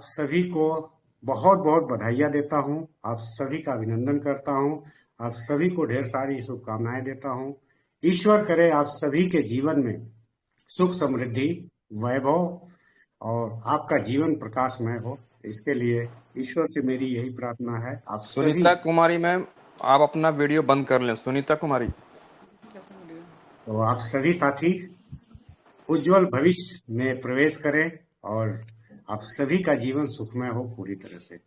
सभी को बहुत बहुत बधाइयाँ देता हूँ। आप सभी का अभिनंदन करता हूँ। आप सभी को ढेर सारी शुभकामनाएं देता हूँ। ईश्वर करे आप सभी के जीवन में सुख समृद्धि वैभव और आपका जीवन प्रकाशमय हो। इसके लिए ईश्वर से मेरी यही प्रार्थना है। आप सभी सुनीता कुमारी मैम, आप अपना वीडियो बंद कर लें। सुनीता कुमारी, तो आप सभी साथी उज्जवल भविष्य में प्रवेश करें और आप सभी का जीवन सुखमय हो पूरी तरह से।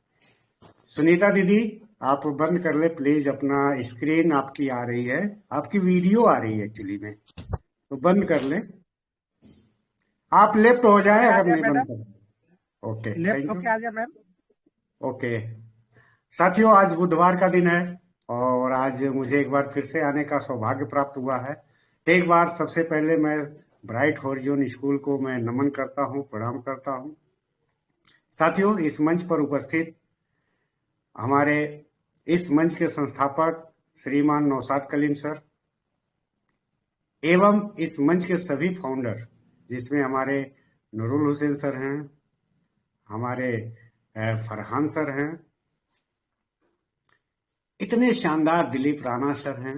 सुनीता दीदी, आप बंद कर ले प्लीज। अपना स्क्रीन आपकी आ रही है, आपकी वीडियो आ रही है एक्चुअली में, तो बंद कर ले। आप लेफ्ट हो जाए आ अगर गया नहीं बंद मैडम, कर। Okay, left thank you. होके आ गया मैम। ओके साथियों, आज बुधवार का दिन है और आज मुझे एक बार फिर से आने का सौभाग्य प्राप्त हुआ है। तो एक बार सबसे पहले मैं ब्राइट हॉरिजॉन स्कूल को मैं नमन करता हूँ, प्रणाम करता हूँ। साथियों, इस मंच पर उपस्थित हमारे इस मंच के संस्थापक श्रीमान नौशाद कलीम सर एवं इस मंच के सभी फाउंडर, जिसमें हमारे नूरुल हुसैन सर हैं, हमारे फरहान सर हैं, इतने शानदार दिलीप राणा सर हैं।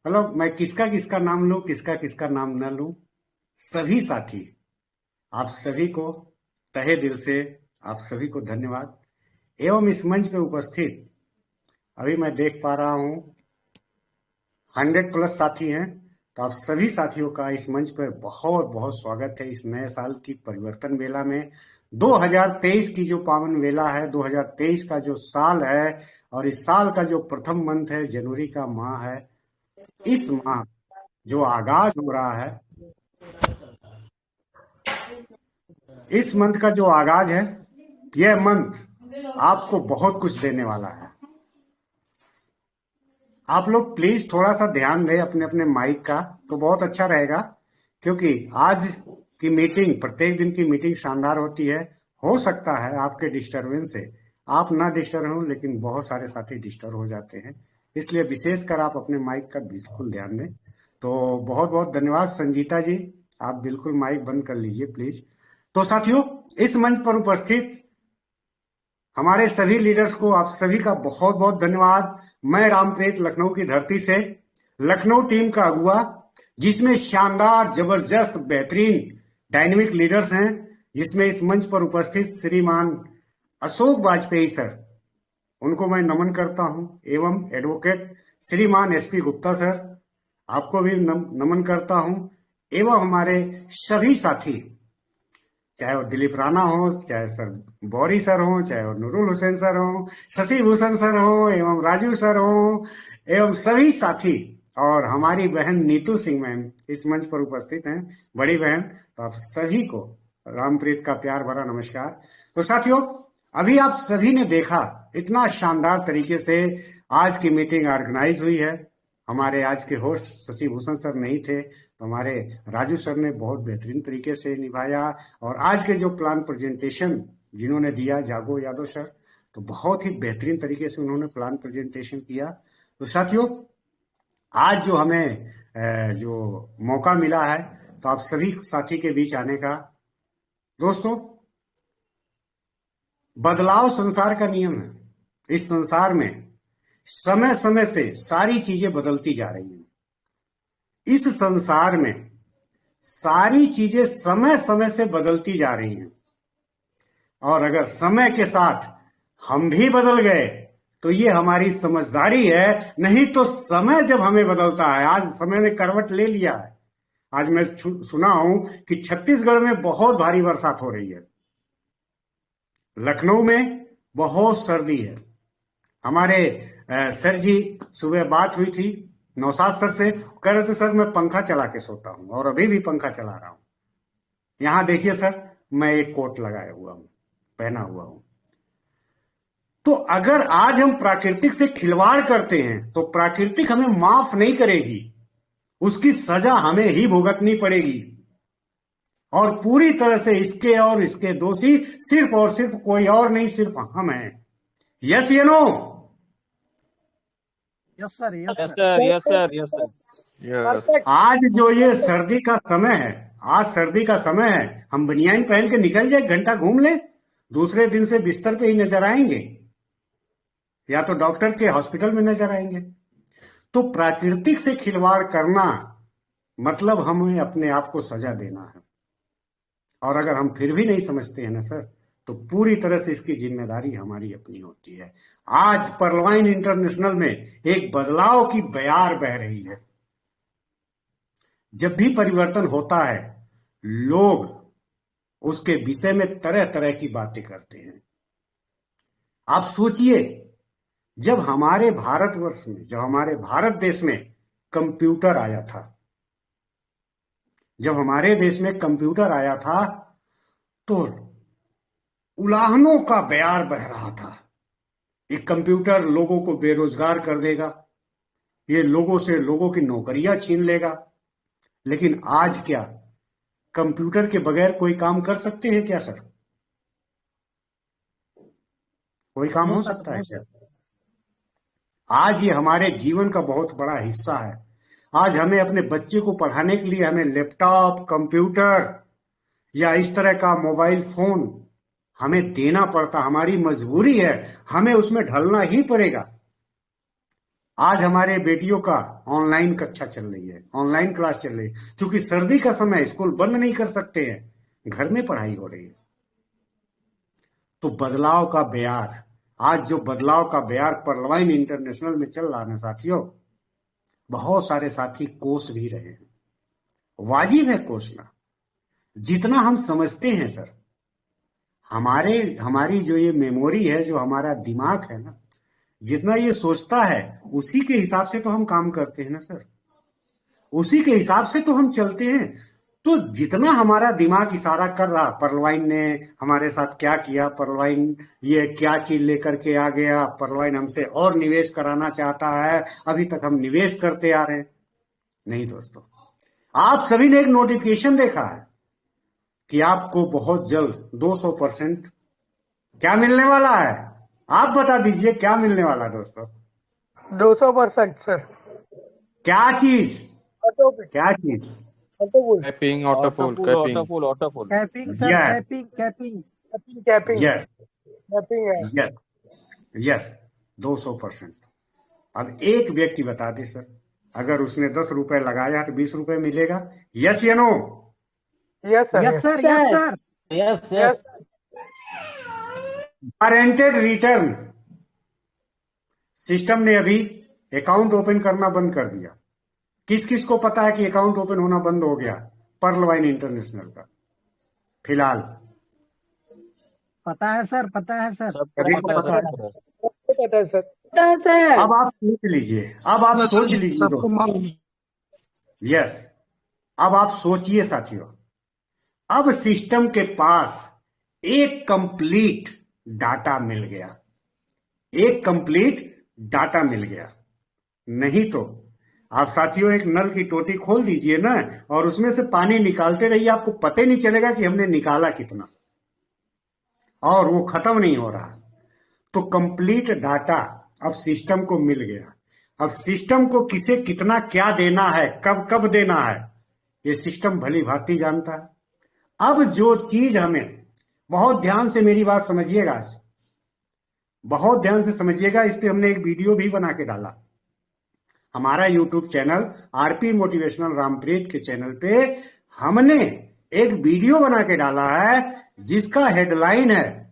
मतलब मैं किसका किसका नाम लूं, किसका किसका नाम न लूं। सभी साथी, आप सभी को तहे दिल से आप सभी को धन्यवाद। एवं इस मंच पे उपस्थित अभी मैं देख पा रहा हूं 100+ साथी हैं। तो आप सभी साथियों का इस मंच पर बहुत बहुत स्वागत है। इस नए साल की परिवर्तन वेला में 2023 की जो पावन वेला है, 2023 का जो साल है और इस साल का जो प्रथम मंथ है, जनवरी का माह है, इस माह जो आगाज हो रहा है, इस मंथ का जो आगाज है, यह मंथ आपको बहुत कुछ देने वाला है। आप लोग प्लीज थोड़ा सा ध्यान दें अपने अपने माइक का, तो बहुत अच्छा रहेगा, क्योंकि आज की मीटिंग, प्रत्येक दिन की मीटिंग शानदार होती है। हो सकता है आपके डिस्टरबेंस से आप ना डिस्टर्ब हो, लेकिन बहुत सारे साथी डिस्टर्ब हो जाते हैं, इसलिए विशेषकर आप अपने माइक का बिल्कुल ध्यान दें। तो बहुत बहुत धन्यवाद। संजीता जी, आप बिल्कुल माइक बंद कर लीजिए प्लीज। तो साथियों, इस मंच पर उपस्थित हमारे सभी लीडर्स को आप सभी का बहुत बहुत धन्यवाद। मैं रामप्रीत, लखनऊ की धरती से, लखनऊ टीम का अगुआ, जिसमें शानदार जबरदस्त बेहतरीन डायनेमिक लीडर्स हैं, जिसमें इस मंच पर उपस्थित श्रीमान अशोक वाजपेयी सर, उनको मैं नमन करता हूं, एवं एडवोकेट श्रीमान एसपी गुप्ता सर, आपको भी नमन करता हूं, एवं हमारे सभी साथी, चाहे वो दिलीप राणा हो, चाहे सर बौरी सर हो, चाहे वो नूरुल हुसैन सर हो, शशि भूषण सर हो, एवं राजू सर हो, एवं सभी साथी, और हमारी बहन नीतू सिंह मैम इस मंच पर उपस्थित हैं, बड़ी बहन। तो आप सभी को रामप्रीत का प्यार भरा नमस्कार। तो साथियों, अभी आप सभी ने देखा इतना शानदार तरीके से आज की मीटिंग ऑर्गेनाइज हुई है। हमारे आज के होस्ट शशि भूषण सर नहीं थे, तो हमारे राजू सर ने बहुत बेहतरीन तरीके से निभाया, और आज के जो प्लान प्रेजेंटेशन जिन्होंने दिया, जागो यादव सर, तो बहुत ही बेहतरीन तरीके से उन्होंने प्लान प्रेजेंटेशन किया। तो साथियों, आज जो हमें जो मौका मिला है, तो आप सभी साथी के बीच आने का, दोस्तों, बदलाव संसार का नियम है। इस संसार में समय समय से सारी चीजें बदलती जा रही हैं। इस संसार में सारी चीजें समय समय से बदलती जा रही हैं, और अगर समय के साथ हम भी बदल गए तो ये हमारी समझदारी है। नहीं तो समय जब हमें बदलता है, आज समय ने करवट ले लिया है। आज मैं सुना हूं कि छत्तीसगढ़ में बहुत भारी बरसात हो रही है, लखनऊ में बहुत सर्दी है। हमारे सर जी, सुबह बात हुई थी नौशाद सर से, कह रहे थे सर मैं पंखा चला के सोता हूं, और अभी भी पंखा चला रहा हूं। यहां देखिए सर, मैं एक कोट लगाया हुआ हूं, पहना हुआ हूं। तो अगर आज हम प्राकृतिक से खिलवाड़ करते हैं तो प्राकृतिक हमें माफ नहीं करेगी, उसकी सजा हमें ही भुगतनी पड़ेगी, और पूरी तरह से इसके और इसके दोषी सिर्फ और सिर्फ कोई और नहीं, सिर्फ हम हैं। यस या no? Yes sir, yes yes sir. Sir, yes sir, yes sir. Yes. आज जो ये सर्दी का समय है, आज सर्दी का समय है, हम बनियान पहन के निकल जाए, घंटा घूम लें, दूसरे दिन से बिस्तर पे ही नजर आएंगे, या तो डॉक्टर के हॉस्पिटल में नजर आएंगे। तो प्राकृतिक से खिलवाड़ करना मतलब हमें अपने आप को सजा देना है। और अगर हम फिर भी नहीं समझते हैं ना सर, तो पूरी तरह से इसकी जिम्मेदारी हमारी अपनी होती है। आज पर्लवाइन इंटरनेशनल में एक बदलाव की बयार बह रही है। जब भी परिवर्तन होता है, लोग उसके विषय में तरह तरह की बातें करते हैं। आप सोचिए, जब हमारे भारतवर्ष में, जब हमारे भारत देश में कंप्यूटर आया था, जब हमारे देश में कंप्यूटर आया था, तो उलाहनों का बयार बह रहा था। एक कंप्यूटर लोगों को बेरोजगार कर देगा, ये लोगों से लोगों की नौकरियां छीन लेगा। लेकिन आज क्या कंप्यूटर के बगैर कोई काम कर सकते हैं क्या सर? कोई काम हो सकता है क्या? आज ये हमारे जीवन का बहुत बड़ा हिस्सा है। आज हमें अपने बच्चे को पढ़ाने के लिए हमें लैपटॉप, कंप्यूटर या इस तरह का मोबाइल फोन हमें देना पड़ता, हमारी मजबूरी है, हमें उसमें ढलना ही पड़ेगा। आज हमारे बेटियों का ऑनलाइन कक्षा चल रही है, ऑनलाइन क्लास चल रही है, क्योंकि सर्दी का समय, स्कूल बंद नहीं कर सकते हैं, घर में पढ़ाई हो रही है। तो बदलाव का बयार, आज जो बदलाव का बयार पर्लवाइन इंटरनेशनल में चल रहा है ना साथियों, बहुत सारे साथी कोस भी रहे हैं। वाजिब है कोसना, जितना हम समझते हैं सर। हमारी जो ये मेमोरी है, जो हमारा दिमाग है ना, जितना ये सोचता है उसी के हिसाब से तो हम काम करते हैं ना सर, उसी के हिसाब से तो हम चलते हैं। तो जितना हमारा दिमाग इशारा कर रहा, पर्लवाइन ने हमारे साथ क्या किया, पर्लवाइन ये क्या चीज लेकर के आ गया, पर्लवाइन हमसे और निवेश कराना चाहता है, अभी तक हम निवेश करते आ रहे हैं। नहीं दोस्तों, आप सभी ने एक नोटिफिकेशन देखा है कि आपको बहुत जल्द 200% क्या मिलने वाला है? आप बता दीजिए क्या मिलने वाला है दोस्तों? 200% सर। क्या चीज? ऑटो पे, क्या चीज? ऑटो कैपिंग, ऑटोफुल, कैपिंग। ऑटोफुल capping sir, yes, capping capping capping yes, capping है। Yes, yes, 200%। अब एक व्यक्ति बता दे सर, अगर उसने 10 रुपए लगाया तो 20 रुपए मिलेगा? यस या no? Yes sir, yes sir, yes sir, yes yes. Guaranteed return. System ने अभी अकाउंट ओपन करना बंद कर दिया। किस किस को पता है कि अकाउंट ओपन होना बंद हो गया पर्लवाइन इंटरनेशनल का? फिलहाल पता है सर, पता है सर, सभी को पता है। पता है सर। पता है सर। अब आप सोच लीजिए, अब आप सोच लीजिए सबको मालूम। यस, अब आप सोचिए साथियों, अब सिस्टम के पास एक कंप्लीट डाटा मिल गया, एक कंप्लीट डाटा मिल गया। नहीं तो आप साथियों एक नल की टोटी खोल दीजिए ना, और उसमें से पानी निकालते रहिए, आपको पता ही नहीं चलेगा कि हमने निकाला कितना, और वो खत्म नहीं हो रहा। तो कंप्लीट डाटा अब सिस्टम को मिल गया। अब सिस्टम को किसे कितना क्या देना है, कब कब देना है, ये सिस्टम भली भांति जानता है। अब जो चीज हमें, बहुत ध्यान से मेरी बात समझिएगा, आज बहुत ध्यान से समझिएगा, इस पे हमने एक वीडियो भी बना के डाला। हमारा YouTube channel RP motivational Rampreet के चैनल पे हमने एक वीडियो बना के डाला है, जिसका हेडलाइन है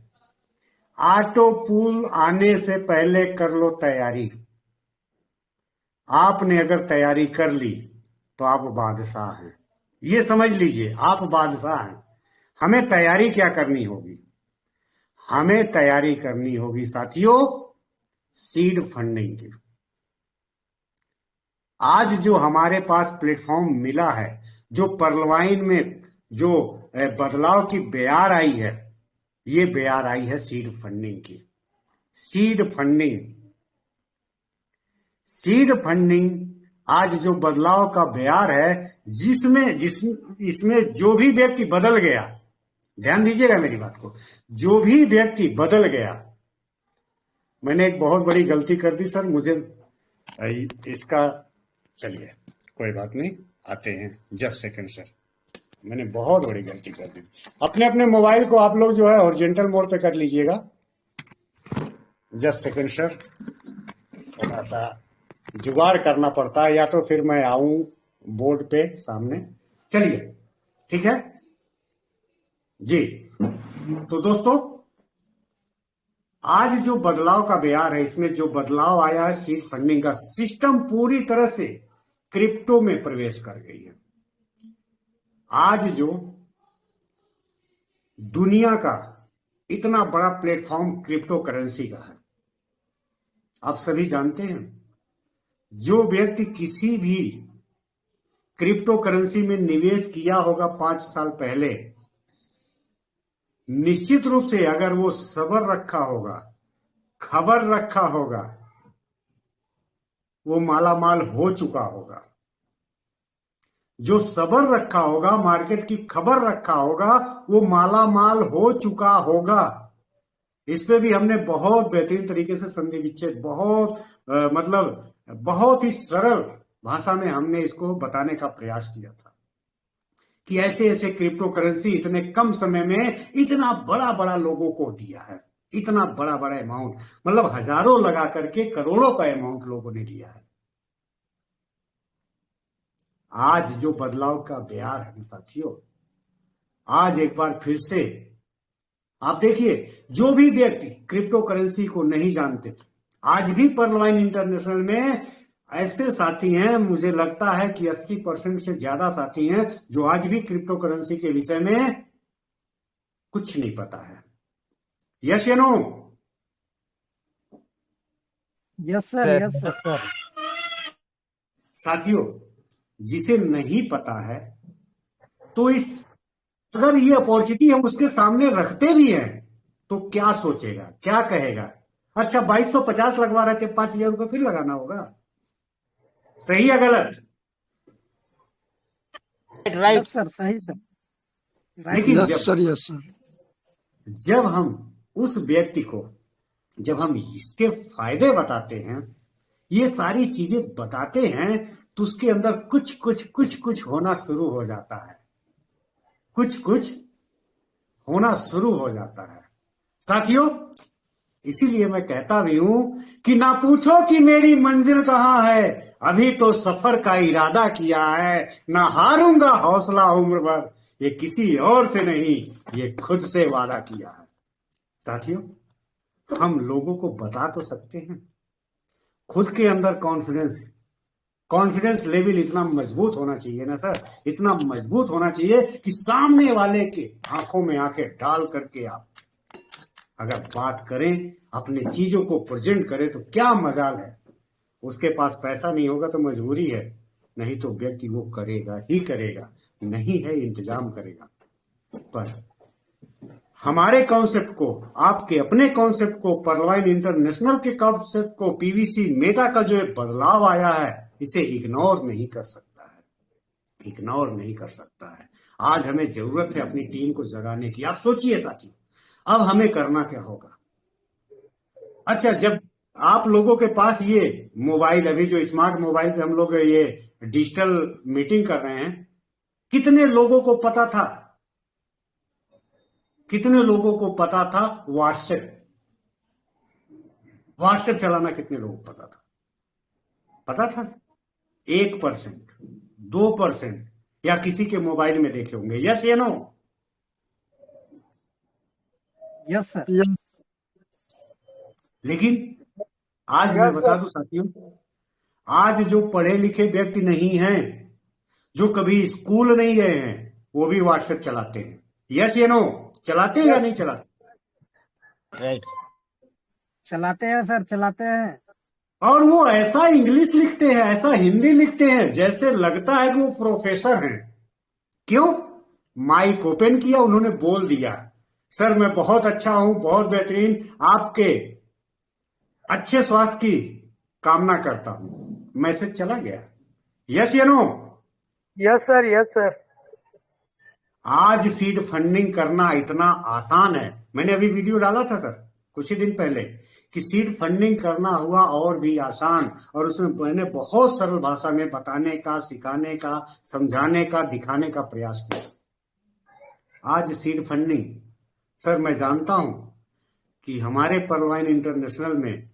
ऑटो पूल आने से पहले कर लो तैयारी। आपने अगर तैयारी कर ली तो आप बादशाह हैं, ये समझ लीजिए, आप बादशाह हैं। हमें तैयारी क्या करनी होगी? हमें तैयारी करनी होगी साथियों सीड फंडिंग की। आज जो हमारे पास प्लेटफॉर्म मिला है, जो पर्लवाइन में जो बदलाव की बयार आई है, ये बयार आई है सीड फंडिंग की। सीड फंडिंग, सीड फंडिंग आज जो बदलाव का बयार है, इसमें जो भी व्यक्ति बदल गया, ध्यान दीजिएगा मेरी बात को, जो भी व्यक्ति बदल गया। मैंने एक बहुत बड़ी गलती कर दी सर, मुझे इसका, चलिए कोई बात नहीं, आते हैं। जस्ट सेकंड सर, मैंने बहुत बड़ी गलती कर दी। अपने अपने मोबाइल को आप लोग जो है हॉरिजॉन्टल मोड पे कर लीजिएगा। जस्ट सेकंड सर, थोड़ा सा जुगाड़ करना पड़ता है, या तो फिर मैं आऊं बोर्ड पे सामने। चलिए, ठीक है जी। तो दोस्तों, आज जो बदलाव का बयार है, इसमें जो बदलाव आया है, सीड फंडिंग का सिस्टम पूरी तरह से क्रिप्टो में प्रवेश कर गई है। आज जो दुनिया का इतना बड़ा प्लेटफॉर्म क्रिप्टो करेंसी का है, आप सभी जानते हैं। जो व्यक्ति किसी भी क्रिप्टो करेंसी में निवेश किया होगा 5 साल पहले, निश्चित रूप से अगर वो सब्र रखा होगा, खबर रखा होगा, वो मालामाल हो चुका होगा। जो सब्र रखा होगा, मार्केट की खबर रखा होगा, वो मालामाल हो चुका होगा। इस पे भी हमने बहुत बेहतरीन तरीके से संधि विच्छेद, मतलब बहुत ही सरल भाषा में हमने इसको बताने का प्रयास किया था कि ऐसे ऐसे क्रिप्टो करेंसी इतने कम समय में इतना बड़ा बड़ा लोगों को दिया है, इतना बड़ा बड़ा अमाउंट, मतलब हजारों लगा करके करोड़ों का अमाउंट लोगों ने लिया है। आज जो बदलाव का बयार है साथियों, आज एक बार फिर से आप देखिए, जो भी व्यक्ति क्रिप्टो करेंसी को नहीं जानते, आज भी पर्लवाइन इंटरनेशनल में ऐसे साथी हैं, मुझे लगता है कि 80% से ज्यादा साथी हैं जो आज भी क्रिप्टो करेंसी के विषय में कुछ नहीं पता है। यस या no? Yes sir, yes sir. साथियों, जिसे नहीं पता है, तो अगर ये अपॉर्चुनिटी हम उसके सामने रखते भी हैं तो क्या सोचेगा, क्या कहेगा? अच्छा, 2250 लगवा रहे थे, 5000 रुपये फिर लगाना होगा। सही या गलत? राइट सर, सही सर। लेकिन यस सर। जब हम उस व्यक्ति को, जब हम इसके फायदे बताते हैं, ये सारी चीजें बताते हैं, तो उसके अंदर कुछ कुछ होना शुरू हो जाता है, कुछ होना शुरू हो जाता है साथियों। इसीलिए मैं कहता भी हूं कि ना पूछो कि मेरी मंजिल कहां है, अभी तो सफर का इरादा किया है, ना हारूंगा हौसला उम्र भर, ये किसी और से नहीं, ये खुद से वादा किया है। साथियों, हम लोगों को बता तो सकते हैं, खुद के अंदर कॉन्फिडेंस लेवल इतना मजबूत होना चाहिए ना सर, इतना मजबूत होना चाहिए कि सामने वाले के आंखों में आंखें डाल करके आप अगर बात करें, अपनी चीजों को प्रेजेंट करें, तो क्या मजाल है। उसके पास पैसा नहीं होगा तो मजबूरी है, नहीं तो व्यक्ति वो करेगा ही करेगा, नहीं है इंतजाम करेगा। पर हमारे कॉन्सेप्ट को, आपके अपने कॉन्सेप्ट को, पर्लवाइन इंटरनेशनल के कॉन्सेप्ट को, पीवीसी मेटा का जो बदलाव आया है, इसे इग्नोर नहीं कर सकता है, इग्नोर नहीं कर सकता है। आज हमें जरूरत है अपनी टीम को जगाने की। आप सोचिए साथी, अब हमें करना क्या होगा? अच्छा, जब आप लोगों के पास ये मोबाइल, अभी जो स्मार्ट मोबाइल पे हम लोग ये डिजिटल मीटिंग कर रहे हैं, कितने लोगों को पता था, कितने लोगों को पता था व्हाट्सएप चलाना? कितने लोगों को पता था? 1%, 2%, या किसी के मोबाइल में देखे होंगे। यस या नो? Yes sir. लेकिन आज मैं बता दूं साथियों, आज जो पढ़े लिखे व्यक्ति नहीं हैं, जो कभी स्कूल नहीं गए हैं, वो भी व्हाट्सएप चलाते हैं। यस या नो? चलाते हैं या नहीं चलाते? राइट, चलाते हैं सर, चलाते हैं। और वो ऐसा इंग्लिश लिखते हैं, ऐसा हिंदी लिखते हैं, जैसे लगता है कि वो प्रोफेसर हैं। क्यों? माइक ओपन किया, उन्होंने बोल दिया, सर मैं बहुत अच्छा हूं, बहुत बेहतरीन, आपके अच्छे स्वास्थ्य की कामना करता हूं। मैसेज चला गया। यस या no? Yes sir, yes sir. आज सीड फंडिंग करना इतना आसान है। मैंने अभी वीडियो डाला था सर, कुछ ही दिन पहले कि सीड फंडिंग करना हुआ और भी आसान, और उसमें मैंने बहुत सरल भाषा में बताने का, सिखाने का, समझाने का, दिखाने का प्रयास किया। आज सीड फंडिंग सर, मैं जानता हूं कि हमारे परवाइन इंटरनेशनल में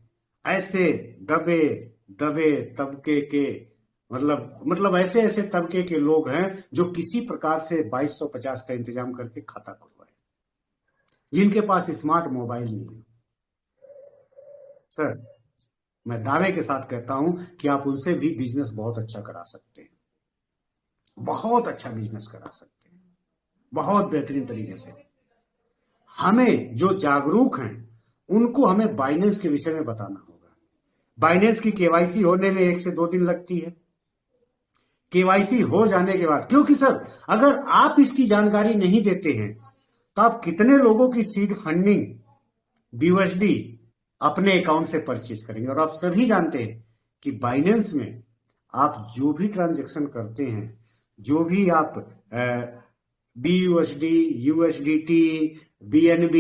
ऐसे दबे दबे तबके के मतलब ऐसे ऐसे तबके के लोग हैं जो किसी प्रकार से 2250 का इंतजाम करके खाता खुलवाए, जिनके पास स्मार्ट मोबाइल नहीं है। सर, मैं दावे के साथ कहता हूं कि आप उनसे भी बिजनेस बहुत अच्छा करा सकते हैं, बहुत अच्छा बिजनेस करा सकते हैं, बहुत बेहतरीन तरीके से। हमें जो जागरूक हैं उनको हमें बाइनेंस के विषय में बताना होगा। बाइनेंस की केवाईसी होने में 1 से 2 दिन लगती है। केवाईसी हो जाने के बाद, क्योंकि सर अगर आप इसकी जानकारी नहीं देते हैं तो आप कितने लोगों की सीड फंडिंग BUSD अपने अकाउंट से परचेज करेंगे। और आप सभी जानते हैं कि बाइनेंस में आप जो भी ट्रांजैक्शन करते हैं, जो भी आप BUSD, USDT, BNB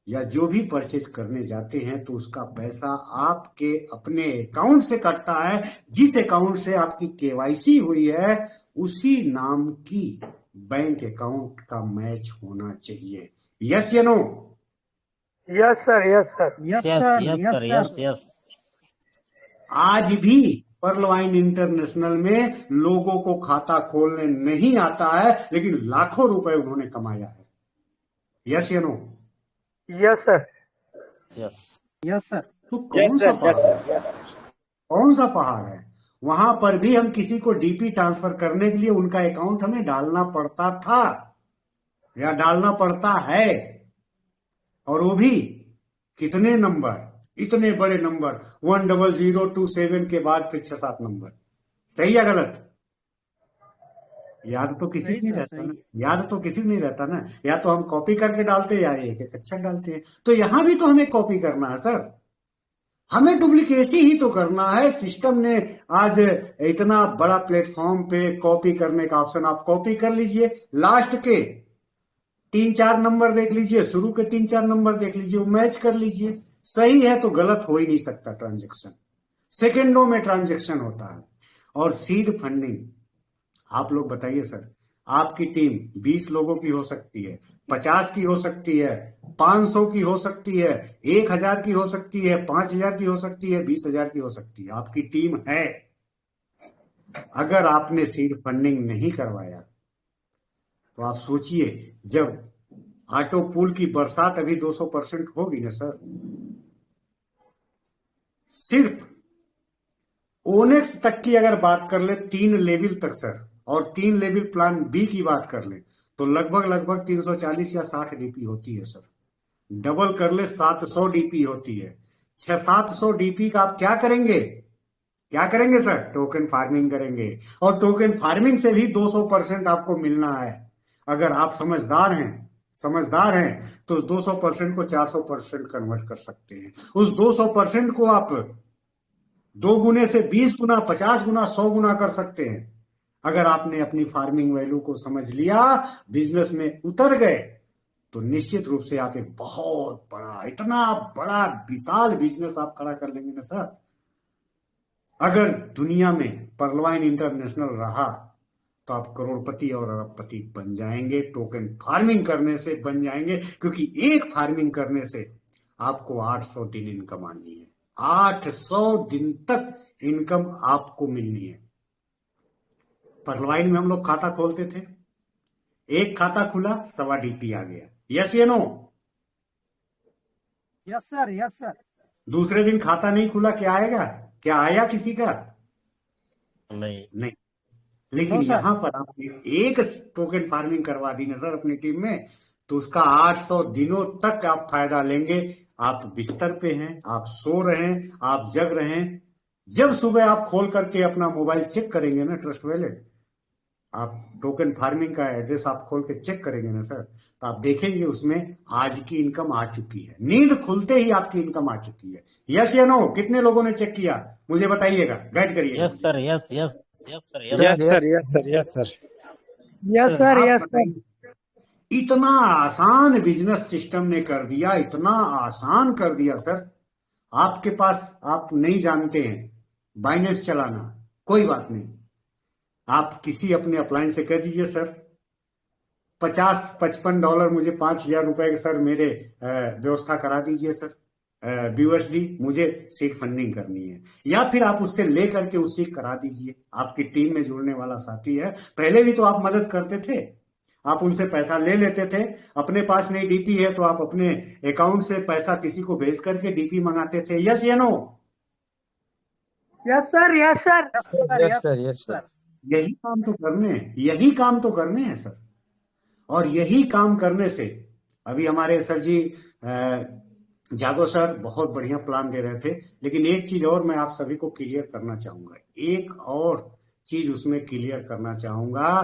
या जो भी परचेज करने जाते हैं तो उसका पैसा आपके अपने अकाउंट से कटता है। जिस अकाउंट से आपकी केवाईसी हुई है उसी नाम की बैंक अकाउंट का मैच होना चाहिए। यस या no? Yes sir, yes sir. Yes Yes, sir, yes, yes sir, yes, sir. yes. आज भी पर्लवाइन इंटरनेशनल में लोगों को खाता खोलने नहीं आता है, लेकिन लाखों रुपए उन्होंने कमाया है। यस या no? Yes sir. Yes. Yes sir. तो कौन सा पहाड़, कौन सा पहाड़ है? वहां पर भी हम किसी को डीपी ट्रांसफर करने के लिए उनका अकाउंट हमें डालना पड़ता था या डालना पड़ता है, और वो भी कितने नंबर, इतने बड़े नंबर 10027 के बाद फिर 6-7 नंबर। सही या गलत? याद तो किसी सही को नहीं सर, रहता सही ना, है। याद तो किसी को नहीं रहता ना। या तो हम कॉपी करके डालते या एक एक अक्षर डालते हैं। तो यहां भी तो हमें कॉपी करना है सर, हमें डुप्लीकेसी ही तो करना है। सिस्टम ने आज इतना बड़ा प्लेटफॉर्म पे कॉपी करने का ऑप्शन, आप कॉपी कर लीजिए, लास्ट के 3-4 नंबर देख लीजिए, शुरू के 3-4 नंबर देख लीजिए, वो मैच कर लीजिए। सही है तो गलत हो ही नहीं सकता। ट्रांजेक्शन सेकेंडों में ट्रांजेक्शन होता है। और सीड फंडिंग, आप लोग बताइए सर, आपकी टीम 20 लोगों की हो सकती है, 50 की हो सकती है, 500 की हो सकती है, 1000 की हो सकती है, 5000 की हो सकती है, 20,000 की हो सकती है। आपकी टीम है। अगर आपने सीड फंडिंग नहीं करवाया तो आप सोचिए, जब ऑटो पूल की बरसात अभी 200% होगी ना सर, सिर्फ ओनेक्स तक की अगर बात कर ले 3 लेवल तक सर, और 3 लेवल प्लान बी की बात कर ले तो लगभग 340 या 60 डीपी होती है सर। डबल कर ले 700 डीपी होती है। 600-700 डीपी का आप क्या करेंगे? क्या करेंगे सर? टोकन फार्मिंग करेंगे। और टोकन फार्मिंग से भी 200% आपको मिलना है। अगर आप समझदार हैं तो 200% को 400% कन्वर्ट कर सकते हैं। उस 200% को आप 2 गुने से 20 गुना, 50 गुना, 100 गुना कर सकते हैं। अगर आपने अपनी फार्मिंग वैल्यू को समझ लिया, बिजनेस में उतर गए, तो निश्चित रूप से आप एक बहुत बड़ा, इतना बड़ा विशाल बिजनेस आप खड़ा कर लेंगे ना सर। अगर दुनिया में पर्लवाइन इंटरनेशनल रहा तो आप करोड़पति और अरबपति बन जाएंगे। टोकन फार्मिंग करने से बन जाएंगे, क्योंकि एक फार्मिंग करने से आपको 800 दिन इनकम आनी है। 800 दिन तक इनकम आपको मिलनी है। पर्लवाइन में हम लोग खाता खोलते थे, एक खाता खुला, 1.25 डीपी आ गया। यस या no? Yes sir, yes sir. दूसरे दिन खाता नहीं खुला, क्या आएगा? क्या आया किसी का? नहीं. लेकिन नो सर। यहां पर आपने एक टोकन फार्मिंग करवा दी ना सर अपनी टीम में, तो उसका 800 दिनों तक आप फायदा लेंगे। आप बिस्तर पे हैं, आप सो रहे हैं, आप जग रहे हैं, जब सुबह आप खोल करके अपना मोबाइल चेक करेंगे ना, ट्रस्ट वैलेट, आप टोकन फार्मिंग का एड्रेस आप खोल के चेक करेंगे ना सर, तो आप देखेंगे उसमें आज की इनकम आ चुकी है। नींद खुलते ही आपकी इनकम आ चुकी है। यस या नो? कितने लोगों ने चेक किया मुझे बताइएगा, गाइड करिएगा Yes, मुझे। sir. Yes, yes, yes, sir. Yes. Yes sir, yes sir. तो यस आप सर। बताइए, इतना आसान बिजनेस सिस्टम ने कर दिया, इतना आसान कर दिया सर। आपके पास, आप नहीं जानते हैं बाइनेंस चलाना, कोई बात नहीं, आप किसी अपने अपलाइन से कह दीजिए सर 50-55 डॉलर मुझे 5,000 रुपए के सर मेरे व्यवस्था करा दीजिए सर, BUSD मुझे सीड फंडिंग करनी है, या फिर आप उससे ले करके उसी करा दीजिए। आपकी टीम में जुड़ने वाला साथी है, पहले भी तो आप मदद करते थे, आप उनसे पैसा ले लेते थे। अपने पास नहीं DP है तो आप अपने अकाउंट से पैसा किसी को भेज करके DP मंगाते थे। यस या no? Yes sir, yes sir. Yes sir, yes yes sir, yes sir. Sir. यही काम तो करने हैं, यही काम तो करने हैं सर। और यही काम करने से अभी हमारे सर जी जागो सर बहुत बढ़िया प्लान दे रहे थे, लेकिन एक चीज और मैं आप सभी को क्लियर करना चाहूंगा, एक और चीज उसमें क्लियर करना चाहूंगा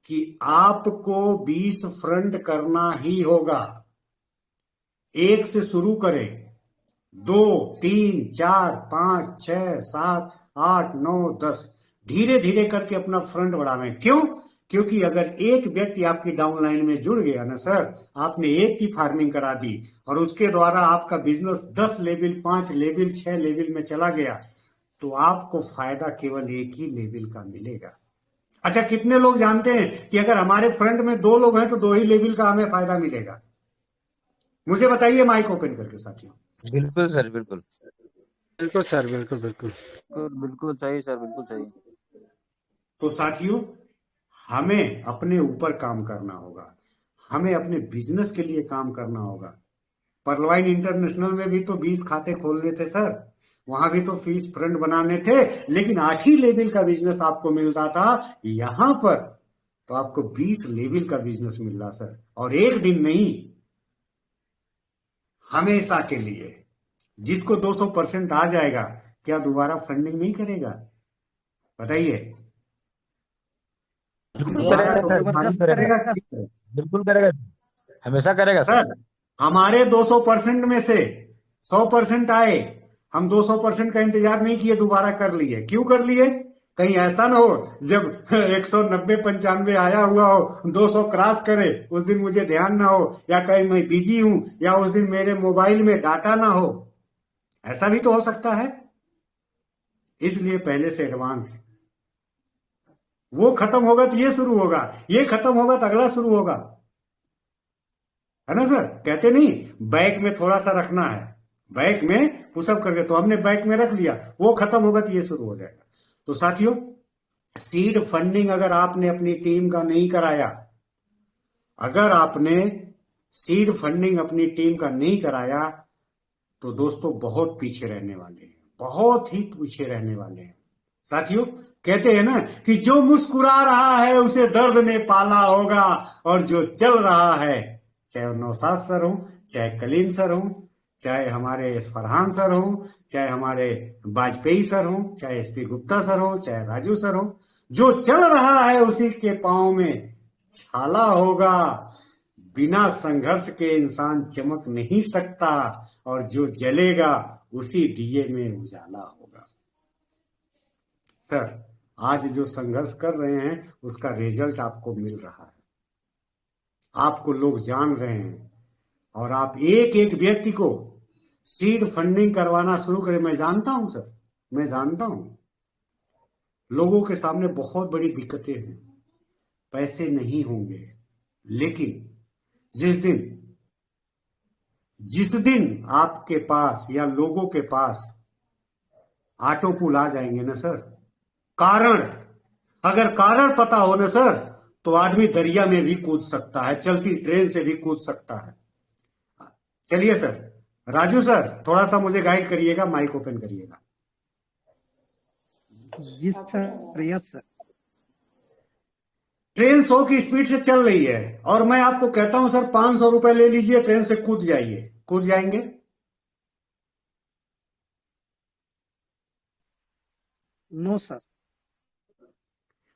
कि आपको 20 फ्रंट करना ही होगा। एक से शुरू करें, 2, 3, 4, 5, 6, 7, 8, 9, 10, धीरे धीरे करके अपना फ्रंट बढ़ावें। क्यों? क्योंकि अगर एक व्यक्ति आपकी डाउनलाइन में जुड़ गया ना सर, आपने एक की फार्मिंग करा दी और उसके द्वारा आपका बिजनेस 10 लेवल, 5 लेवल, 6 लेवल में चला गया, तो आपको फायदा केवल एक ही लेवल का मिलेगा। अच्छा, कितने लोग जानते हैं कि अगर हमारे फ्रंट में 2 लोग हैं तो 2 ही लेवल का हमें फायदा मिलेगा? मुझे बताइए माइक ओपन करके साथियों। बिल्कुल सर, बिल्कुल। बिल्कुल सर, बिल्कुल बिल्कुल। बिल्कुल सही सर, बिल्कुल सही। तो साथियों, हमें अपने ऊपर काम करना होगा, हमें अपने बिजनेस के लिए काम करना होगा। परलवाइन इंटरनेशनल में भी तो 20 खाते खोलने थे सर, वहां भी तो फीस फ्रंट बनाने थे, लेकिन 8 ही लेवल का बिजनेस आपको मिलता था। यहां पर तो आपको 20 लेवल का बिजनेस मिल रहा सर, और एक दिन नहीं, हमेशा के लिए। जिसको 200% आ जाएगा, क्या दोबारा फंडिंग नहीं करेगा? बताइए। बिल्कुल दोबारा करेगा तो सर, फंडिंग बिल्कुल करेगा, करेगा। बिल्कुल करेगा, हमेशा करेगा सर। सर, हमारे 200% में से 100% आए, हम 200% का इंतजार नहीं किए, दोबारा कर लिए। क्यों कर लिए? कहीं ऐसा ना हो जब 190-95 आया हुआ हो, 200 क्रॉस करे, उस दिन मुझे ध्यान ना हो, या कहीं मैं बिजी हूं, या उस दिन मेरे मोबाइल में डाटा ना हो। ऐसा भी तो हो सकता है, इसलिए पहले से एडवांस। वो खत्म होगा तो ये शुरू होगा, ये खत्म होगा तो अगला शुरू होगा, है ना सर? कहते नहीं बैक में थोड़ा सा रखना है, बैक में पुशअप करके, तो हमने बैक में रख लिया, वो खत्म होगा तो ये शुरू हो जाएगा। तो साथियों, सीड फंडिंग अगर आपने अपनी टीम का नहीं कराया, अगर आपने सीड फंडिंग अपनी टीम का नहीं कराया, तो दोस्तों बहुत पीछे रहने वाले हैं, बहुत ही पीछे रहने वाले हैं। साथियों, कहते हैं ना कि जो मुस्कुरा रहा है उसे दर्द ने पाला होगा, और जो चल रहा है, चाहे वो नौशाद सर हो, चाहे कलीम सर हो, चाहे हमारे फरहान सर हो, चाहे हमारे वाजपेयी सर हो, चाहे SP गुप्ता सर हो, चाहे राजू सर हो, जो चल रहा है उसी के पांव में छाला होगा। बिना संघर्ष के इंसान चमक नहीं सकता, और जो जलेगा उसी दिए में उजाला होगा। सर, आज जो संघर्ष कर रहे हैं उसका रिजल्ट आपको मिल रहा है, आपको लोग जान रहे हैं, और आप एक एक व्यक्ति को सीड फंडिंग करवाना शुरू करें। मैं जानता हूं सर, मैं जानता हूं लोगों के सामने बहुत बड़ी दिक्कतें हैं, पैसे नहीं होंगे, लेकिन जिस दिन आपके पास या लोगों के पास ऑटो पुल आ जाएंगे ना सर, कारण, अगर कारण पता हो ना सर, तो आदमी दरिया में भी कूद सकता है, चलती ट्रेन से भी कूद सकता है। चलिए सर, राजू सर थोड़ा सा मुझे गाइड करिएगा, माइक ओपन करिएगा। जी सर, यस सर। ट्रेन 100 की स्पीड से चल रही है, और मैं आपको कहता हूं सर 500 रुपए ले लीजिए, ट्रेन से कूद जाइए, कूद जाएंगे? No sir.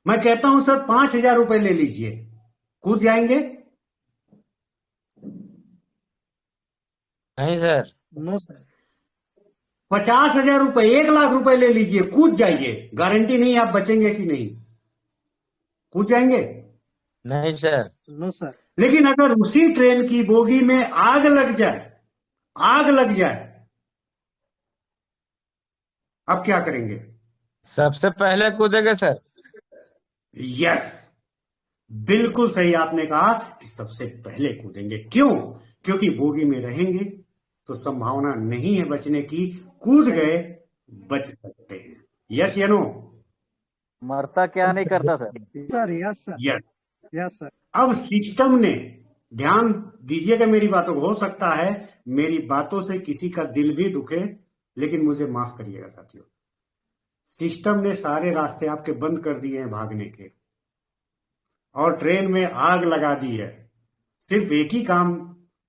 मैं कहता हूं सर 5,000 रुपए ले लीजिए, कूद जाएंगे? नहीं सर। No sir. 50,000 रुपए, 1,00,000 रुपए ले लीजिए, कूद जाइए, गारंटी नहीं आप बचेंगे कि नहीं, कूद जाएंगे? नहीं सर। No sir. लेकिन अगर उसी ट्रेन की बोगी में आग लग जाए, आग लग जाए, अब क्या करेंगे? सबसे पहले कूदेंगे सर। यस, बिल्कुल सही आपने कहा कि सबसे पहले कूदेंगे। क्यों? क्योंकि बोगी में रहेंगे तो संभावना नहीं है बचने की, कूद गए बच सकते हैं। यस या नो? मरता क्या नहीं करता sir. Sir yes sir. Yes. Yes sir. अब सिस्टम ने, ध्यान दीजिएगा मेरी बातों को, हो सकता है मेरी बातों से किसी का दिल भी दुखे, लेकिन मुझे माफ करिएगा साथियों। सिस्टम ने सारे रास्ते आपके बंद कर दिए हैं भागने के, और ट्रेन में आग लगा दी है। सिर्फ एक ही काम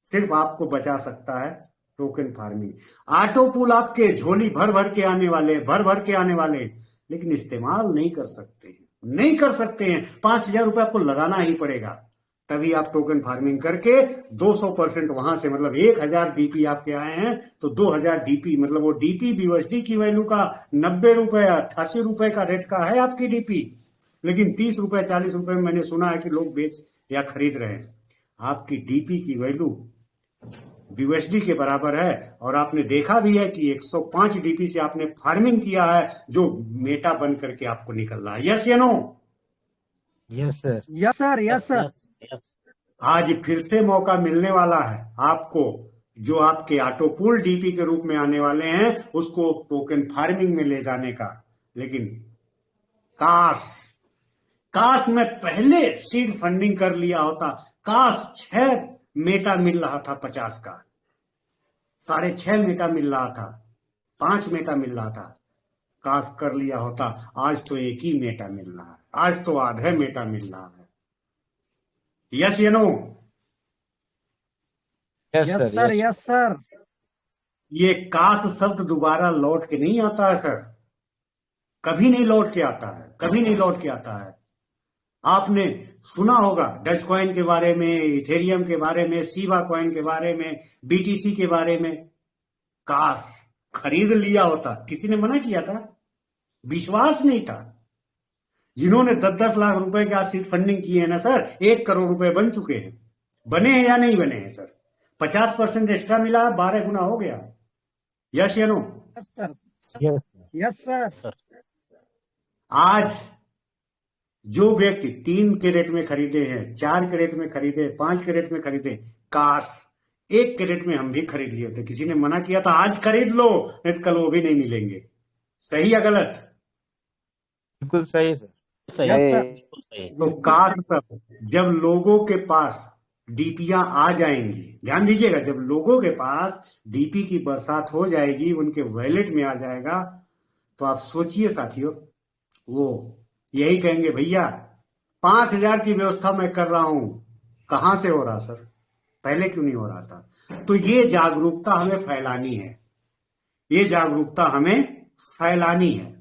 सिर्फ आपको बचा सकता है, टोकन फार्मिंग। ऑटो पुल आपके झोली भर भर के आने वाले, भर भर के आने वाले, लेकिन इस्तेमाल नहीं कर सकते हैं, नहीं कर सकते हैं। 5,000 रुपए आपको लगाना ही पड़ेगा, तभी आप टोकन फार्मिंग करके 200% वहां से, मतलब 1,000 डीपी आपके आए हैं तो 2,000 डीपी, मतलब वो डीपी यूएसडी की वैल्यू का 90 रुपए 88 रुपए का रेट का है आपकी डीपी, लेकिन 30 रुपए 40 रुपए में मैंने सुना है कि लोग बेच या खरीद रहे हैं। आपकी डीपी की वैल्यू यूएसडी के बराबर है, और आपने देखा भी है कि 105 डीपी से आपने फार्मिंग किया है, जो मेटा बन करके आपको निकल रहा है। यस या no? Yes sir. Yes sir. Yes sir. आज फिर से मौका मिलने वाला है आपको, जो आपके ऑटो पूल डीपी के रूप में आने वाले हैं उसको टोकन फार्मिंग में ले जाने का। लेकिन काश मैं पहले सीड फंडिंग कर लिया होता। काश 6 मेटा मिल रहा था 50 का, 6.5 मेटा मिल रहा था, 5 मेटा मिल रहा था। काश कर लिया होता। आज तो एक ही मेटा मिल रहा है, आज तो आधे मेटा मिल रहा है। यस या no? Yes yes sir. Sir. Yes sir. ये काश शब्द दोबारा लौट के नहीं आता है सर, कभी नहीं लौट के आता है, कभी नहीं लौट के आता है। आपने सुना होगा डच कॉइन के बारे में, इथेरियम के बारे में, सीवा कॉइन के बारे में, बीटीसी के बारे में। काश खरीद लिया होता। किसी ने मना किया था? विश्वास नहीं था। जिन्होंने 10-10 लाख रुपए के आज सीड फंडिंग की है ना सर, 1 करोड़ रुपए बन चुके हैं। बने हैं या नहीं बने हैं सर? 50% एक्स्ट्रा मिला, 12 गुना हो गया। यस या no? Yes sir. Yes yes sir. आज जो व्यक्ति 3 के रेट में खरीदे हैं, 4 के रेट में खरीदे, 5 के रेट में खरीदे, काश 1 के रेट में हम भी खरीद लिए थे। किसी ने मना किया था आज खरीद लो, नहीं कल वो भी नहीं मिलेंगे। सही या गलत? बिल्कुल सही सर। तो काश तक जब लोगों के पास डीपियां आ जाएंगी, ध्यान दीजिएगा, जब लोगों के पास डीपी की बरसात हो जाएगी, उनके वॉलेट में आ जाएगा, तो आप सोचिए साथियों, वो यही कहेंगे भैया 5,000 की व्यवस्था मैं कर रहा हूं। कहां से हो रहा सर? पहले क्यों नहीं हो रहा था? तो ये जागरूकता हमें फैलानी है, ये जागरूकता हमें फैलानी है।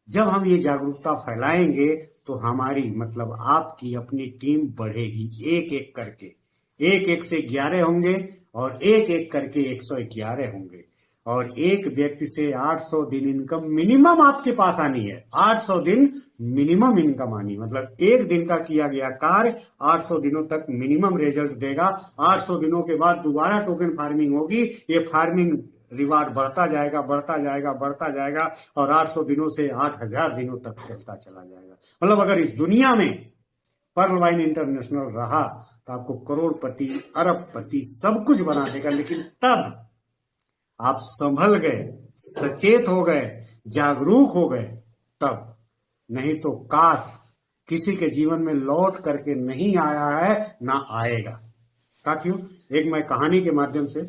जब हम ये जागरूकता फैलाएंगे तो हमारी, मतलब आपकी अपनी टीम बढ़ेगी। एक एक करके, 1-1 से 11 होंगे, और 1-1 करके 111 होंगे, और एक व्यक्ति से 800 दिन इनकम मिनिमम आपके पास आनी है। 800 दिन मिनिमम इनकम आनी, मतलब एक दिन का किया गया कार्य 800 दिनों तक मिनिमम रिजल्ट देगा। 800 दिनों के बाद दोबारा टोकन फार्मिंग होगी। ये फार्मिंग रिवार्ड बढ़ता जाएगा, बढ़ता जाएगा, बढ़ता जाएगा, और 800 दिनों से 8,000 दिनों तक चलता चला जाएगा। मतलब अगर इस दुनिया में पर्ल वाइन इंटरनेशनल रहा तो आपको करोड़पति, अरबपति सब कुछ बना देगा। लेकिन तब आप संभल गए, सचेत हो गए, जागरूक हो गए, तब। नहीं तो काश किसी के जीवन में लौट करके नहीं आया है, ना आएगा। साथियों, एक मैं कहानी के माध्यम से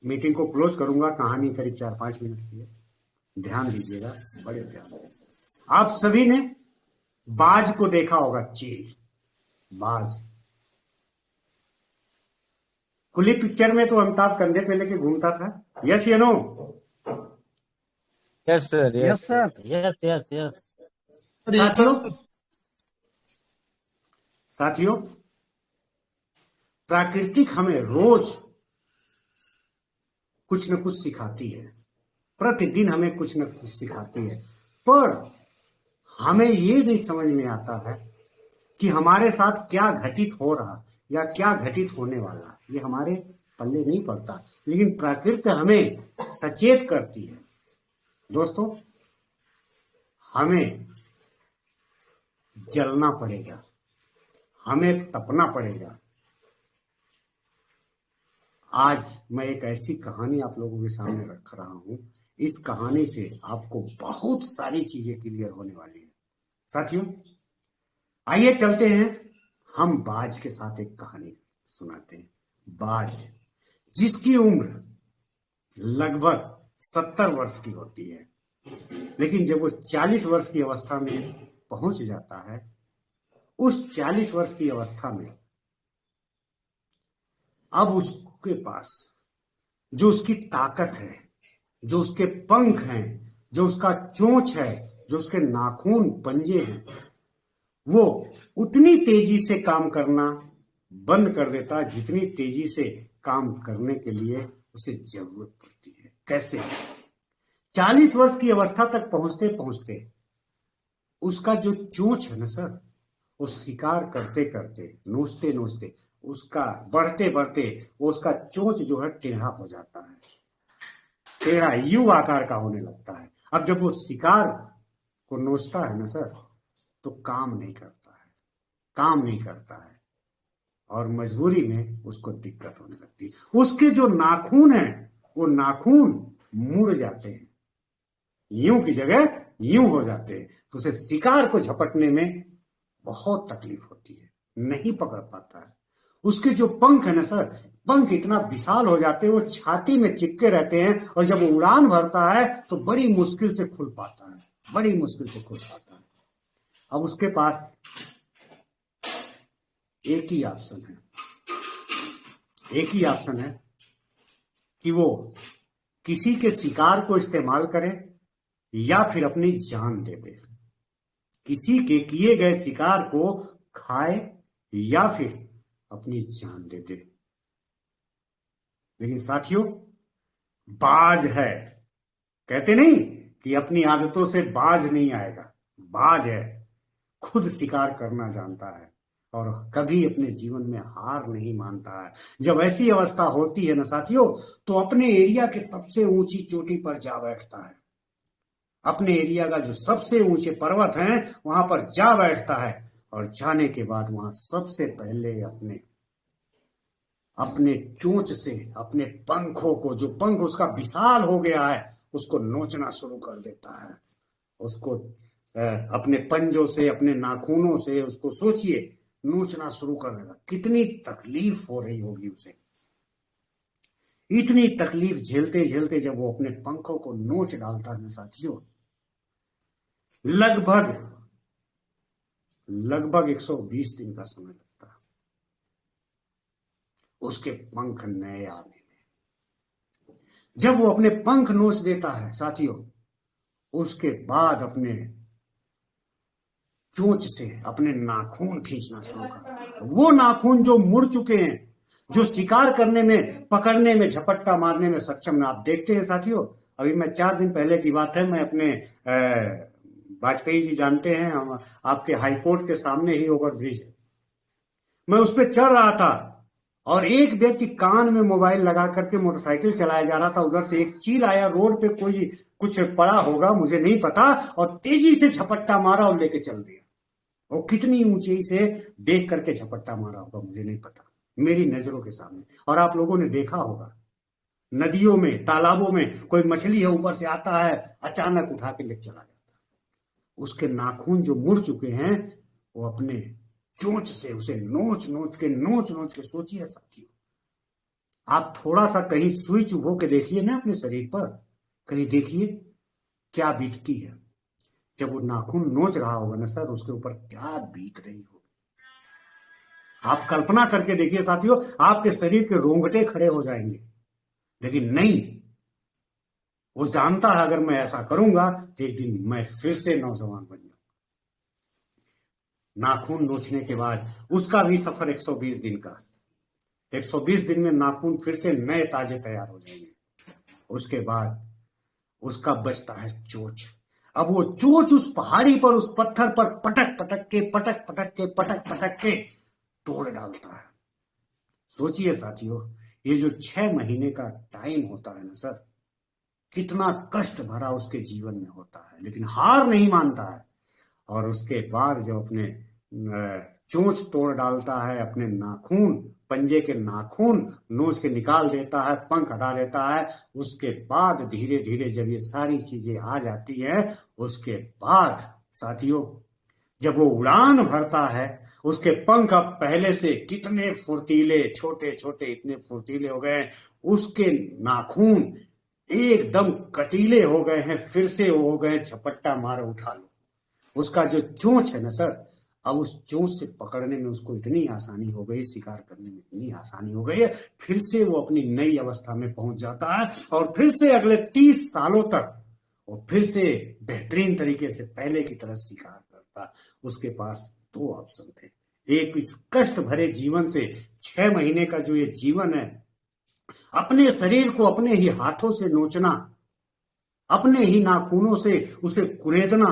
मीटिंग को क्लोज करूंगा। कहानी करीब 4-5 मिनट की है, ध्यान दीजिएगा, बड़े ध्यान से। आप सभी ने बाज को देखा होगा, चील, बाज। कुली पिक्चर में तो अमिताभ कंधे पे लेके घूमता था। यस या no? Yes sir. Yes sir. Yes yes yes. साथियों, प्राकृतिक हमें रोज कुछ न कुछ सिखाती है, प्रतिदिन हमें कुछ न कुछ सिखाती है, पर हमें ये नहीं समझ में आता है कि हमारे साथ क्या घटित हो रहा या क्या घटित होने वाला, ये हमारे पल्ले नहीं पड़ता, लेकिन प्रकृति हमें सचेत करती है। दोस्तों, हमें जलना पड़ेगा, हमें तपना पड़ेगा। आज मैं एक ऐसी कहानी आप लोगों के सामने रख रहा हूं, इस कहानी से आपको बहुत सारी चीजें क्लियर होने वाली है। साथियों, आइए चलते हैं, हम बाज के साथ एक कहानी सुनाते हैं। बाज, जिसकी उम्र लगभग 70 वर्ष की होती है, लेकिन जब वो 40 वर्ष की अवस्था में पहुंच जाता है, उस 40 वर्ष की अवस्था में अब उसके पास जो उसकी ताकत है, जो उसके पंख हैं, जो उसका चोंच है, जो उसके नाखून पंजे हैं, वो उतनी तेजी से काम करना बंद कर देता जितनी तेजी से काम करने के लिए उसे जरूरत पड़ती है। कैसे? 40 वर्ष की अवस्था तक पहुंचते पहुंचते उसका जो चोंच है ना सर, वो शिकार करते करते, नोचते नोचते, उसका बढ़ते बढ़ते वो उसका चोंच जो है टेढ़ा हो जाता है, टेढ़ा यू आकार का होने लगता है। अब जब वो शिकार को नोचता है ना सर, तो काम नहीं करता है, काम नहीं करता है, और मजबूरी में उसको दिक्कत होने लगती है। उसके जो नाखून हैं, वो नाखून मुड़ जाते हैं, यूं की जगह यूं हो जाते हैं, तो उसे शिकार को झपटने में बहुत तकलीफ होती है, नहीं पकड़ पाता है। उसके जो पंख है ना सर, पंख इतना विशाल हो जाते हैं, वो छाती में चिपके रहते हैं, और जब वो उड़ान भरता है तो बड़ी मुश्किल से खुल पाता है, बड़ी मुश्किल से खुल पाता है। अब उसके पास एक ही ऑप्शन है, एक ही ऑप्शन है कि वो किसी के शिकार को इस्तेमाल करे या फिर अपनी जान दे दे, किसी के किए गए शिकार को खाए या फिर अपनी जान दे दे। लेकिन साथियों, बाज है, कहते नहीं कि अपनी आदतों से बाज नहीं आएगा, बाज है, खुद शिकार करना जानता है और कभी अपने जीवन में हार नहीं मानता है। जब ऐसी अवस्था होती है ना साथियों, तो अपने एरिया के सबसे ऊंची चोटी पर जा बैठता है, अपने एरिया का जो सबसे ऊंचे पर्वत हैं वहां पर जा बैठता है, और जाने के बाद वहां सबसे पहले अपने चोंच से, अपने पंखों को, जो पंख उसका विशाल हो गया है, उसको नोचना शुरू कर देता है। उसको अपने पंजों से, अपने नाखूनों से उसको सोचिए नोचना शुरू कर देगा। कितनी तकलीफ हो रही होगी उसे। इतनी तकलीफ झेलते झेलते जब वो अपने पंखों को नोच डालता है साथियों, लगभग 120 दिन का समय लगता है उसके पंख नए आने में। जब वो अपने पंख नोच देता है साथियों, उसके बाद अपने चोंच से अपने नाखून खींचना शुरू करता है। वो नाखून जो मुड़ चुके हैं, जो शिकार करने में, पकड़ने में, झपट्टा मारने में सक्षम है। आप देखते हैं साथियों, अभी मैं 4 दिन पहले की बात है, मैं अपने वाजपेयी जी जानते हैं, हम आपके हाईकोर्ट के सामने ही ओवर ब्रिज है, मैं उस पर चढ़ रहा था और एक व्यक्ति कान में मोबाइल लगा करके मोटरसाइकिल चलाया जा रहा था। उधर से एक चील आया, रोड पे कोई कुछ पड़ा होगा, मुझे नहीं पता, और तेजी से झपट्टा मारा और लेके चल दिया। और कितनी ऊंचाई से देख करके झपट्टा मारा होगा मुझे नहीं पता, मेरी नजरों के सामने। और आप लोगों ने देखा होगा नदियों में, तालाबों में कोई मछली है, ऊपर से आता है, अचानक उठा के लेके चला जाता है। उसके नाखून जो मुड़ चुके हैं, वो अपने चोंच से उसे नोच नोच के सोचिए साथियों, आप थोड़ा सा कहीं सुई चुभो के देखिए ना अपने शरीर पर, कहीं देखिए क्या बीतती है। जब वो नाखून नोच रहा होगा ना सर, उसके ऊपर क्या बीत रही होगी, आप कल्पना करके देखिए साथियों, आपके शरीर के रोंगटे खड़े हो जाएंगे। लेकिन नहीं, वो जानता है अगर मैं ऐसा करूंगा तो एक दिन मैं फिर से नौजवान बन जाऊंगा। नाखून नोचने के बाद उसका भी सफर 120 दिन का, 120 दिन में नाखून फिर से नए ताजे तैयार हो जाएंगे। उसके बाद उसका बचता है चोंच। अब वो चोंच उस पहाड़ी पर, उस पत्थर पर पटक पटक के पटक पटक के तोड़ डालता है। सोचिए साथियों, ये जो 6 महीने का टाइम होता है ना सर, कितना कष्ट भरा उसके जीवन में होता है, लेकिन हार नहीं मानता है। और उसके बाद जब अपने चोंच तोड़ डालता है, अपने नाखून, पंजे के नाखून नोच के निकाल देता है, पंख हटा देता है, उसके बाद धीरे धीरे जब ये सारी चीजें आ जाती है, उसके बाद साथियों जब वो उड़ान भरता है, उसके पंख अब पहले से कितने फुर्तीले, छोटे छोटे इतने फुर्तीले हो गए, उसके नाखून एकदम कटीले हो गए हैं, फिर से वो हो गए झपट्टा मार उठा लो। उसका जो चोंच है ना सर, अब उस चोंच से पकड़ने में उसको इतनी आसानी हो गई, शिकार करने में इतनी आसानी हो गई है, फिर से वो अपनी नई अवस्था में पहुंच जाता है और फिर से अगले 30 सालों तक वो फिर से बेहतरीन तरीके से पहले की तरह शिकार करता। उसके पास 2 ऑप्शन थे, एक इस कष्ट भरे जीवन से 6 महीने का जो ये जीवन है, अपने शरीर को अपने ही हाथों से नोचना, अपने ही नाखूनों से उसे कुरेदना,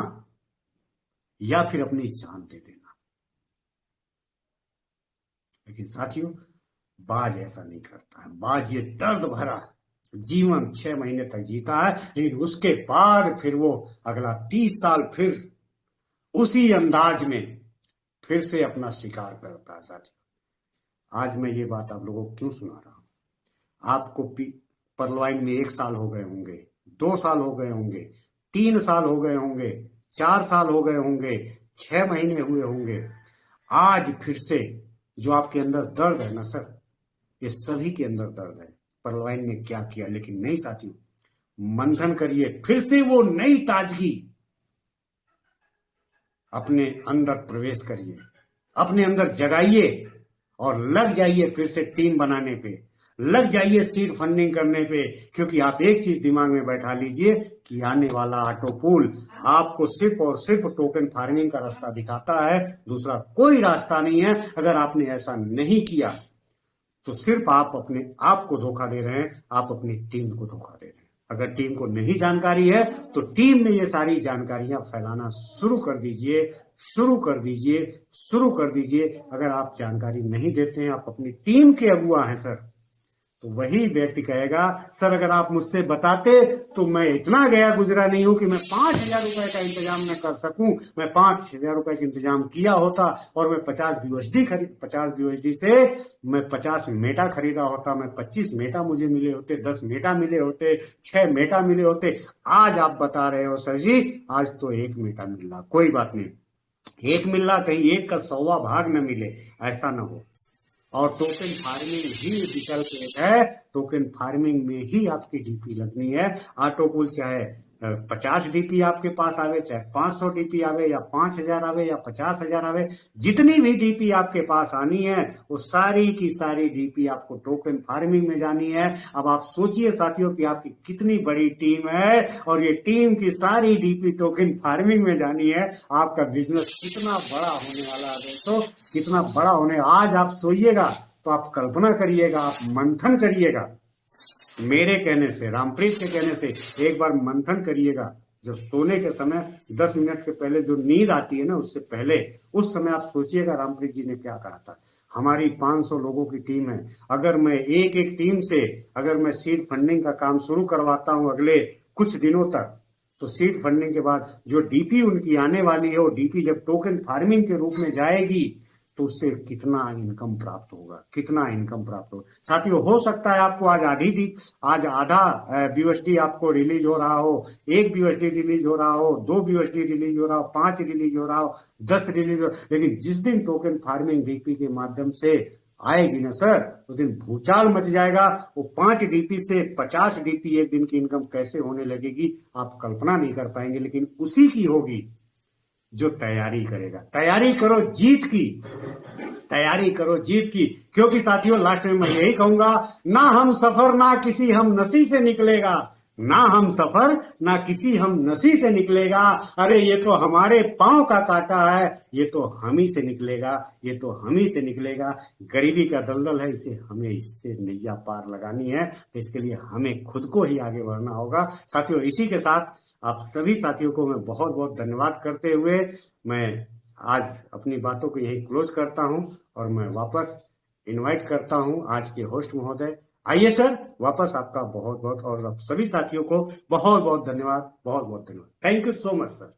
या फिर अपनी जान दे देना। लेकिन साथियों, बाज ऐसा नहीं करता है। बाज ये दर्द भरा जीवन 6 महीने तक जीता है, लेकिन उसके बाद फिर वो अगला 30 साल फिर उसी अंदाज में फिर से अपना शिकार करता है। साथियों, आज मैं ये बात आप लोगों को क्यों सुना रहा हूं? आपको परलवाइन में 1 साल हो गए होंगे, 2 साल हो गए होंगे, 3 साल हो गए होंगे, 4 साल हो गए होंगे, 6 महीने हुए होंगे। आज फिर से जो आपके अंदर दर्द है ना सर, ये सभी के अंदर दर्द है। परलवाइन ने क्या किया, लेकिन नहीं साथियों, मंथन करिए, फिर से वो नई ताजगी अपने अंदर प्रवेश करिए, अपने अंदर जगाइए और लग जाइए फिर से टीम बनाने पे, लग जाइए सीड फंडिंग करने पे। क्योंकि आप एक चीज दिमाग में बैठा लीजिए कि आने वाला ऑटोपूल आपको सिर्फ और सिर्फ टोकन फार्मिंग का रास्ता दिखाता है, दूसरा कोई रास्ता नहीं है। अगर आपने ऐसा नहीं किया तो सिर्फ आप अपने आप को धोखा दे रहे हैं, आप अपनी टीम को धोखा दे रहे हैं। अगर टीम को नहीं जानकारी है तो टीम में ये सारी जानकारियां फैलाना शुरू कर दीजिए, शुरू कर दीजिए, शुरू कर दीजिए। अगर आप जानकारी नहीं देते हैं, आप अपनी टीम के अगुआ हैं सर, तो वही व्यक्ति कहेगा सर अगर आप मुझसे बताते तो मैं इतना गया गुजरा नहीं हूं कि मैं 5,000 रुपए का इंतजाम न कर सकूं। मैं 5,000 रुपए का इंतजाम किया होता और मैं 50 BUSD से मैं 50 मेटा खरीदा होता, मैं 25 मेटा मुझे मिले होते, 10 मेटा मिले होते, 6 मेटा मिले होते। आज आप बता रहे हो सर जी आज तो 1 मेटा मिल रहा, कोई बात नहीं, 1 मिल रहा, कहीं 1 का 100वां भाग न मिले, ऐसा ना हो। और टोकन फार्मिंग ही विकल्प एक है, टोकन फार्मिंग में ही आपकी डीपी लगनी है। ऑटोपूल चाहे 50 डीपी आपके पास आवे, चाहे 500 डीपी आवे, या 5,000 आवे, या 50,000 आवे, जितनी भी डीपी आपके पास आनी है वो सारी की सारी डीपी आपको टोकन फार्मिंग में जानी है। अब आप सोचिए साथियों कि आपकी कितनी बड़ी टीम है और ये टीम की सारी डीपी टोकन फार्मिंग में जानी है। आपका बिजनेस कितना बड़ा होने वाला है दोस्तों, कितना बड़ा होने। आज आप सोइएगा तो आप कल्पना करिएगा, आप मंथन करिएगा, मेरे कहने से, रामप्रीत के कहने से एक बार मंथन करिएगा। जब सोने के समय 10 मिनट के पहले जो नींद आती है ना, उससे पहले उस समय आप सोचिएगा रामप्रीत जी ने क्या कहा था। हमारी 500 लोगों की टीम है, अगर मैं एक एक टीम से अगर मैं सीड फंडिंग का काम शुरू करवाता हूं अगले कुछ दिनों तक, तो सीड फंडिंग के बाद जो डीपी उनकी आने वाली है, वो डीपी जब टोकन फार्मिंग के रूप में जाएगी तो उससे कितना इनकम प्राप्त होगा, कितना इनकम प्राप्त होगा। साथियों, हो सकता है आपको आज आधा BUSD आपको रिलीज हो रहा हो, 1 BUSD रिलीज हो रहा हो, 2 BUSD रिलीज हो रहा हो, 5 रिलीज हो रहा हो, 10 रिलीज हो, लेकिन जिस दिन टोकन फार्मिंग डीपी के माध्यम से आएगी ना सर, उस दिन भूचाल मच जाएगा। वो 5 डीपी से 50 डीपी एक दिन की इनकम कैसे होने लगेगी आप कल्पना नहीं कर पाएंगे, लेकिन उसी की होगी जो तैयारी करेगा। तैयारी करो जीत की, तैयारी करो जीत की। क्योंकि साथियों लास्ट में मैं यही कहूंगा, ना हम सफर ना किसी हम नसी से निकलेगा, ना हम सफर ना किसी हम नसी से निकलेगा। अरे ये तो हमारे पांव का काटा है, ये तो हम ही से निकलेगा, ये तो हम ही से निकलेगा। गरीबी का दलदल है, इसे हमें इससे नैया पार लगानी है, तो इसके लिए हमें खुद को ही आगे बढ़ना होगा। साथियों, इसी के साथ आप सभी साथियों को मैं बहुत बहुत धन्यवाद करते हुए मैं आज अपनी बातों को यही क्लोज करता हूं और मैं वापस इनवाइट करता हूं आज के होस्ट महोदय। आइए सर, वापस आपका बहुत बहुत और आप सभी साथियों को बहुत बहुत धन्यवाद, बहुत बहुत धन्यवाद। Thank you so much sir.